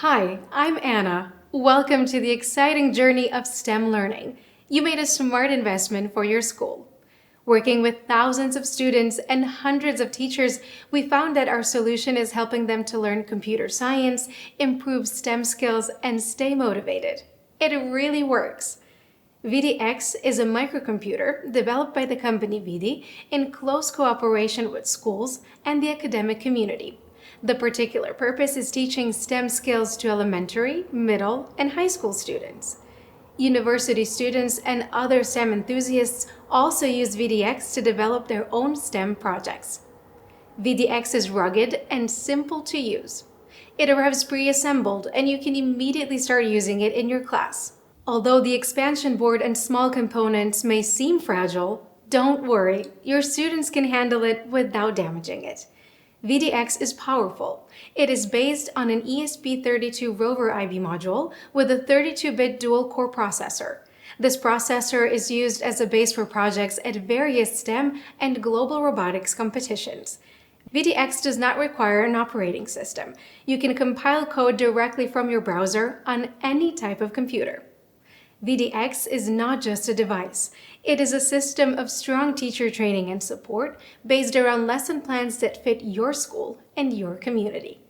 Hi, I'm Anna. Welcome to the exciting journey of STEM learning. You made a smart investment for your school. Working with thousands of students and hundreds of teachers, we found that our solution is helping them to learn computer science, improve STEM skills, and stay motivated. It really works. VIDI X is a microcomputer developed by the company VIDI in close cooperation with schools and the academic community. The particular purpose is teaching STEM skills to elementary, middle, and high school students. University students and other STEM enthusiasts also use VIDI X to develop their own STEM projects. VIDI X is rugged and simple to use. It arrives pre-assembled and you can immediately start using it in your class. Although the expansion board and small components may seem fragile, don't worry, your students can handle it without damaging it. VIDI X is powerful. It is based on an ESP32 Rover IB module with a 32-bit dual-core processor. This processor is used as a base for projects at various STEM and global robotics competitions. VIDI X does not require an operating system. You can compile code directly from your browser on any type of computer. VIDI X is not just a device. It is a system of strong teacher training and support based around lesson plans that fit your school and your community.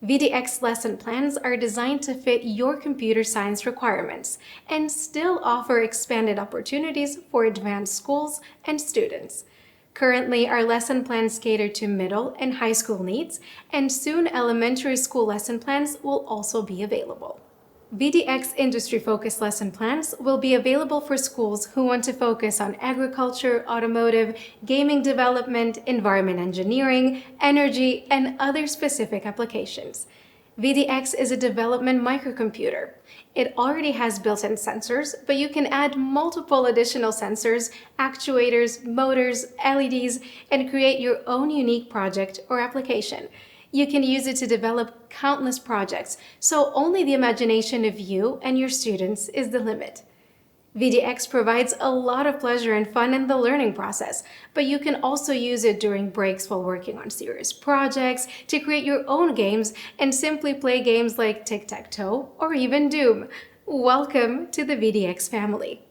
VIDI X lesson plans are designed to fit your computer science requirements and still offer expanded opportunities for advanced schools and students. Currently, our lesson plans cater to middle and high school needs, and soon elementary school lesson plans will also be available. VIDI X industry-focused lesson plans will be available for schools who want to focus on agriculture, automotive, gaming development, environment engineering, energy, and other specific applications. VIDI X is a development microcomputer. It already has built-in sensors, but you can add multiple additional sensors, actuators, motors, LEDs, and create your own unique project or application. You can use it to develop countless projects, so only the imagination of you and your students is the limit. VIDI X provides a lot of pleasure and fun in the learning process, but you can also use it during breaks while working on serious projects, to create your own games, and simply play games like tic-tac-toe or even Doom. Welcome to the VIDI X family.